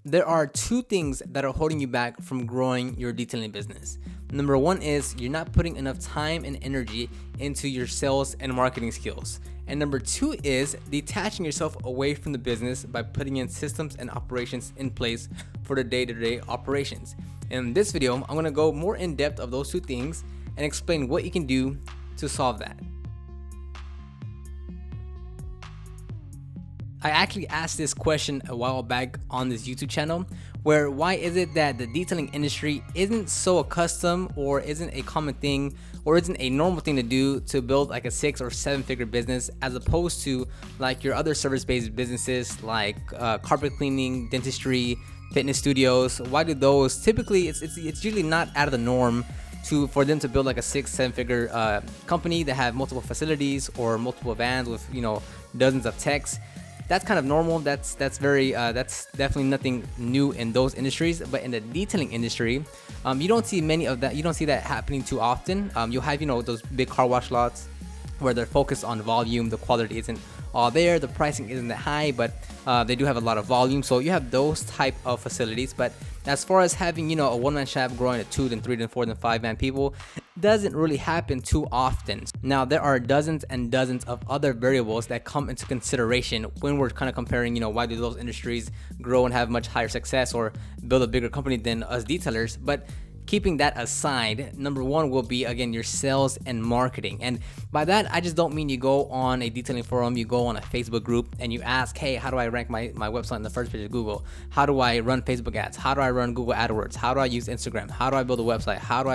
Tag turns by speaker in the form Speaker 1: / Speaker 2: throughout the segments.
Speaker 1: There are two things that are holding you back from growing your detailing business. Number one is you're not putting enough time and energy into your sales and marketing skills. And number two is detaching yourself away from the business by putting in systems and operations in place for the day-to-day operations. In this video, I'm going to go more in depth of those two things and explain what you can do to solve that. I actually asked this question a while back on this YouTube channel, where why is it that the detailing industry isn't so accustomed or isn't a common thing or isn't a normal thing to do to build like a 6 or 7 figure business, as opposed to like your other service-based businesses like carpet cleaning, dentistry, fitness studios. Why do those typically, it's usually not out of the norm for them to build like a 6-7 figure company that have multiple facilities or multiple vans with dozens of techs. That's kind of normal. That's definitely nothing new in those industries. But in the detailing industry, you don't see many of that. You don't see that happening too often. You'll have those big car wash lots where they're focused on volume. The quality isn't all there. The pricing isn't that high, but they do have a lot of volume. So you have those type of facilities. But as far as having a one-man shop growing to 2, then 3, then 4, then 5-man people, doesn't really happen too often. Now there are dozens and dozens of other variables that come into consideration when we're kind of comparing why do those industries grow and have much higher success or build a bigger company than us detailers. But keeping that aside, number one will be, again, your sales and marketing. And by that, I just don't mean you go on a detailing forum, you go on a Facebook group and you ask, hey, how do I rank my website in the first page of Google? How do I run Facebook ads? How do I run Google AdWords? How do I use Instagram? How do I build a website? How do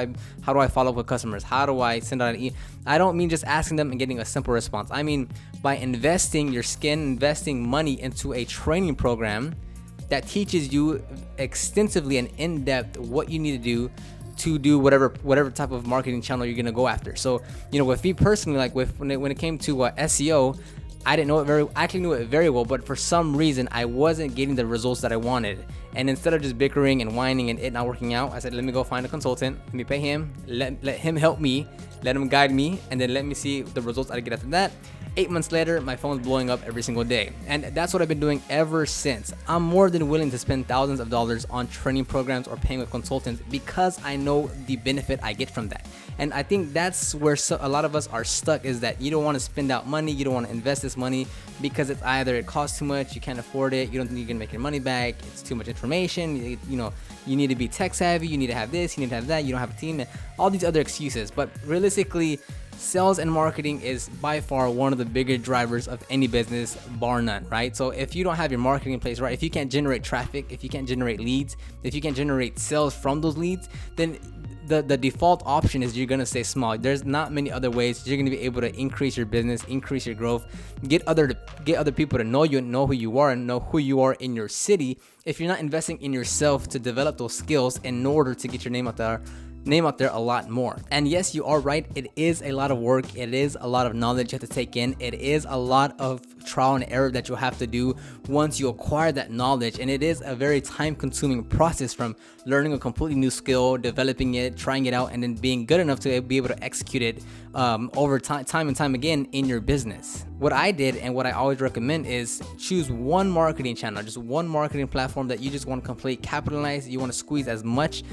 Speaker 1: I follow up with customers? How do I send out an email? I don't mean just asking them and getting a simple response. I mean by investing your skin, investing money into a training program that teaches you extensively and in depth what you need to do whatever type of marketing channel you're gonna go after. So with me personally, like when it came to SEO, I actually knew it very well, but for some reason I wasn't getting the results that I wanted. And instead of just bickering and whining and it not working out, I said, let me go find a consultant, let me pay him, let him help me, let him guide me, and then let me see the results I get after that. 8 months later, my phone's blowing up every single day. And that's what I've been doing ever since. I'm more than willing to spend thousands of dollars on training programs or paying with consultants because I know the benefit I get from that. And I think that's where a lot of us are stuck, is that you don't want to spend out money, you don't want to invest this money because it's either it costs too much, you can't afford it, you don't think you can make your money back, it's too much information, you need to be tech savvy, you need to have this, you need to have that, you don't have a team, and all these other excuses. But realistically, sales and marketing is by far one of the bigger drivers of any business, bar none, right? So if you don't have your marketing in place, right, if you can't generate traffic, if you can't generate leads, if you can't generate sales from those leads, then the default option is you're gonna stay small. There's not many other ways you're gonna be able to increase your business, increase your growth, get other people to know you and know who you are and know who you are in your city, if you're not investing in yourself to develop those skills in order to get your name out there a lot more. And yes, you are right, it is a lot of work, it is a lot of knowledge you have to take in, it is a lot of trial and error that you'll have to do once you acquire that knowledge, and it is a very time-consuming process from learning a completely new skill, developing it, trying it out, and then being good enough to be able to execute it over time and time again in your business. What I did and what I always recommend is choose one marketing channel, just one marketing platform that you just want to completely capitalize. You want to squeeze as much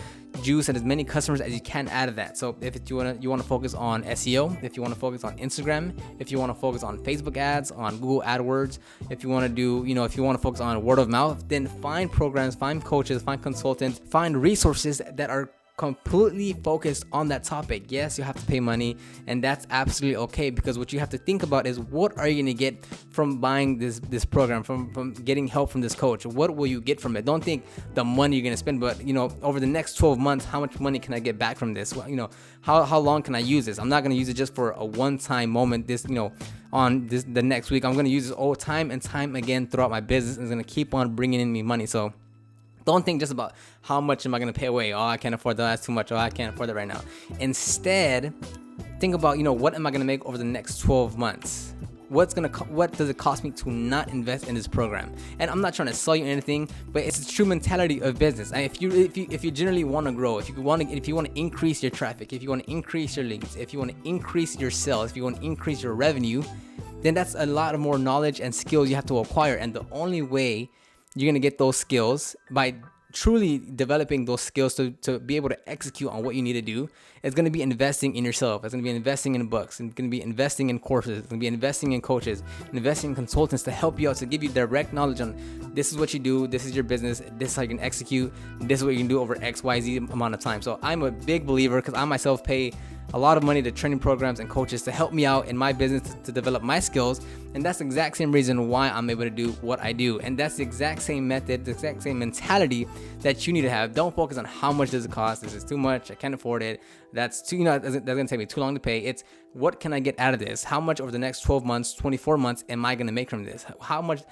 Speaker 1: juice and as many customers as you can out of that. So if you want to focus on SEO, if you want to focus on Instagram, if you want to focus on Facebook ads, on Google AdWords, if you want to do, if you want to focus on word of mouth, then find programs, find coaches, find consultants, find resources that are completely focused on that topic. Yes, you have to pay money, and that's absolutely okay, because what you have to think about is, what are you going to get from buying this program, from getting help from this coach? What will you get from it? Don't think the money you're going to spend, but over the next 12 months, how much money can I get back from this? Well, how long can I use this? I'm not going to use it just for a one-time moment the next week. I'm going to use this all time and time again throughout my business, and it's going to keep on bringing in me money. So don't think just about how much am I going to pay away. Oh, I can't afford that. That's too much. Oh, I can't afford that right now. Instead, think about, what am I going to make over the next 12 months? What does it cost me to not invest in this program? And I'm not trying to sell you anything, but it's a true mentality of business. And if you generally want to grow, if you want to increase your traffic, if you want to increase your leads, if you want to increase your sales, if you want to increase your revenue, then that's a lot more knowledge and skills you have to acquire. And the only way you're going to get those skills by truly developing those skills to be able to execute on what you need to do. It's going to be investing in yourself. It's going to be investing in books. It's going to be investing in courses. It's going to be investing in coaches, investing in consultants to help you out, to give you direct knowledge on this is what you do, this is your business, this is how you can execute, this is what you can do over XYZ amount of time. So I'm a big believer, because I myself pay a lot of money to training programs and coaches to help me out in my business to develop my skills. And that's the exact same reason why I'm able to do what I do. And that's the exact same method, the exact same mentality that you need to have. Don't focus on how much does it cost. This is too much. I can't afford it. That's too, that's going to take me too long to pay. It's what can I get out of this? How much over the next 12 months, 24 months am I going to make from this? How much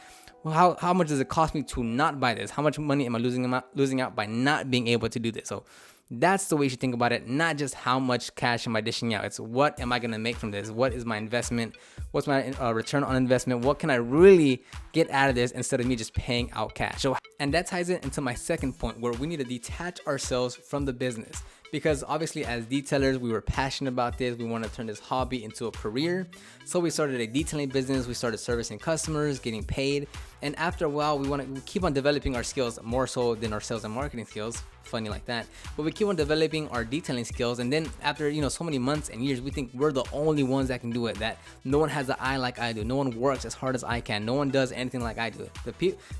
Speaker 1: does it cost me to not buy this? How much money am I losing out by not being able to do this? So that's the way you should think about it, not just how much cash am I dishing out. It's what am I going to make from this? What is my investment? What's my return on investment? What can I really get out of this instead of me just paying out cash? So, and that ties into my second point, where we need to detach ourselves from the business. Because obviously as detailers, we were passionate about this. We want to turn this hobby into a career. So we started a detailing business. We started servicing customers, getting paid. And after a while, we keep on developing our skills more so than our sales and marketing skills. Funny like that. But we keep on developing our detailing skills. And then after, so many months and years, we think we're the only ones that can do it, that no one has the eye like I do. No one works as hard as I can. No one does anything like I do.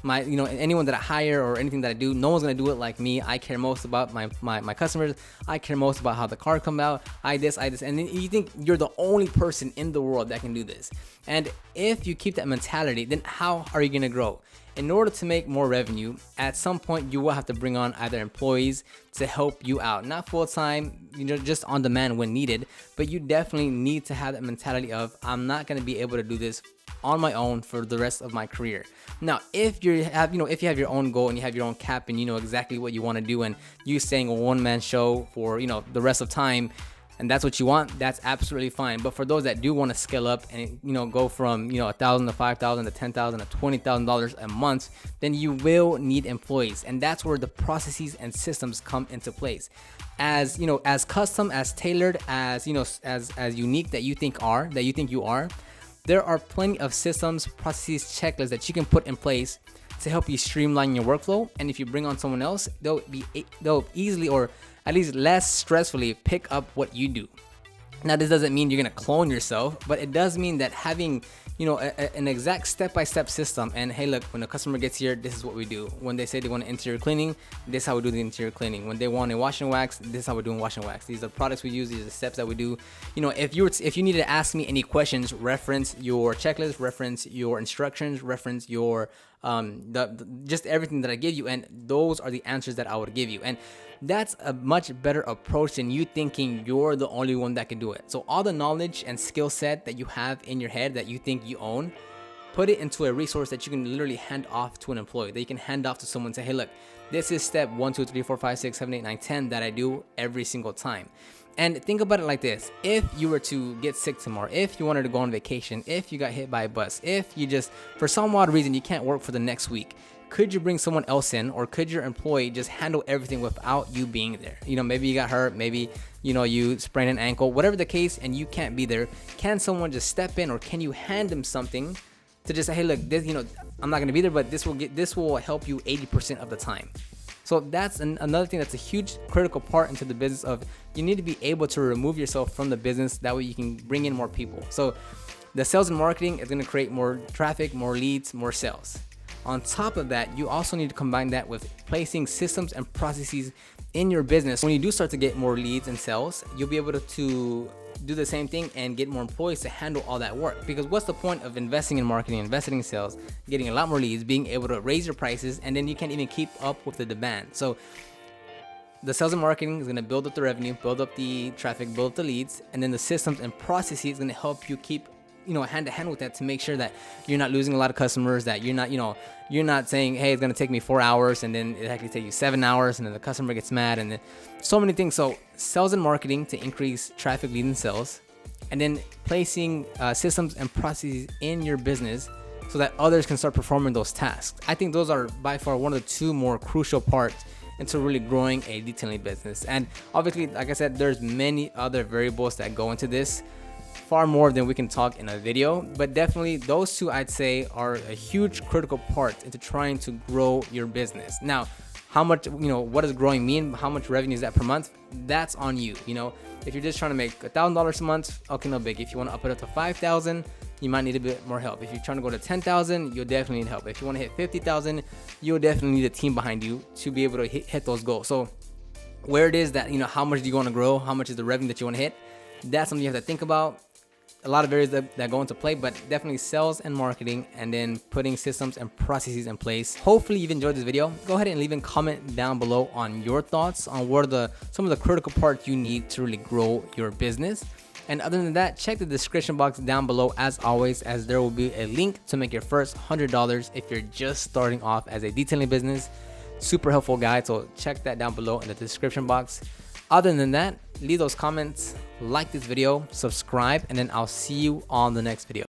Speaker 1: Anyone that I hire or anything that I do, no one's going to do it like me. I care most about my customers. I care most about how the car come out. I this. And then you think you're the only person in the world that can do this. And if you keep that mentality, then how are you going to grow? In order to make more revenue, at some point you will have to bring on either employees to help you out, not full time, just on demand when needed, but you definitely need to have that mentality of, I'm not going to be able to do this on my own for the rest of my career. Now, if you have your own goal and you have your own cap and you know exactly what you want to do, and you saying a one-man show for, the rest of time, and that's what you want, that's absolutely fine. But for those that do want to scale up and go from $1,000 to $5,000 to $10,000 to $20,000 a month, then you will need employees, and that's where the processes and systems come into place. As as custom, as tailored, as as unique that you think you are, there are plenty of systems, processes, checklists that you can put in place to help you streamline your workflow. And if you bring on someone else, they'll easily, or at least less stressfully, pick up what you do. Now, this doesn't mean you're gonna clone yourself, but it does mean that having an exact step-by-step system, and hey, look, when a customer gets here, this is what we do. When they say they want an interior cleaning, this is how we do the interior cleaning. When they want a wash and wax, this is how we're doing wash and wax. These are the products we use. These are the steps that we do. If you needed to ask me any questions, reference your checklist, reference your instructions, reference your just everything that I give you, and those are the answers that I would give you. And that's a much better approach than you thinking you're the only one that can do it. So all the knowledge and skill set that you have in your head that you think you own, put it into a resource that you can literally hand off to an employee, that you can hand off to someone and say, hey, look, this is step 1, 2, 3, 4, 5, 6, 7, 8, 9, 10 that I do every single time. And think about it like this. If you were to get sick tomorrow, if you wanted to go on vacation, if you got hit by a bus, if you just, for some odd reason, you can't work for the next week, could you bring someone else in, or could your employee just handle everything without you being there? Maybe you got hurt, maybe, you sprained an ankle, whatever the case, and you can't be there. Can someone just step in, or can you hand them something to just say, hey, look, this, I'm not going to be there, but this will help you 80% of the time. So that's another thing that's a huge critical part into the business of, you need to be able to remove yourself from the business. That way you can bring in more people. So the sales and marketing is going to create more traffic, more leads, more sales. On top of that, you also need to combine that with placing systems and processes in your business. When you do start to get more leads and sales, you'll be able to do the same thing and get more employees to handle all that work. Because what's the point of investing in marketing, investing in sales, getting a lot more leads, being able to raise your prices, and then you can't even keep up with the demand? So the sales and marketing is going to build up the revenue, build up the traffic, build up the leads, and then the systems and processes is going to help you keep hand to hand with that, to make sure that you're not losing a lot of customers, that you're not saying, hey, it's going to take me 4 hours, and then it actually take you 7 hours, and then the customer gets mad, and then so many things. So sales and marketing to increase traffic, leads, and sales, and then placing systems and processes in your business so that others can start performing those tasks. I think those are by far one of the two more crucial parts into really growing a detailing business. And obviously, like I said, there's many other variables that go into this. far more than we can talk in a video, but definitely those two I'd say are a huge critical part into trying to grow your business. Now, how much, what does growing mean? How much revenue is that per month? That's on you. If you're just trying to make $1,000 a month, okay, no big. If you want to up it up to 5,000, you might need a bit more help. If you're trying to go to 10,000, you'll definitely need help. If you want to hit 50,000, you'll definitely need a team behind you to be able to hit those goals. So where it is that, how much do you want to grow? How much is the revenue that you want to hit? That's something you have to think about. A lot of areas that go into play, but definitely sales and marketing, and then putting systems and processes in place. Hopefully you've enjoyed this video. Go ahead and leave a comment down below on your thoughts on what are some of the critical parts you need to really grow your business. And other than that, check the description box down below as always, as there will be a link to make your first $100 if you're just starting off as a detailing business. Super helpful guide, so check that down below in the description box. Other than that, leave those comments, like this video, subscribe, and then I'll see you on the next video.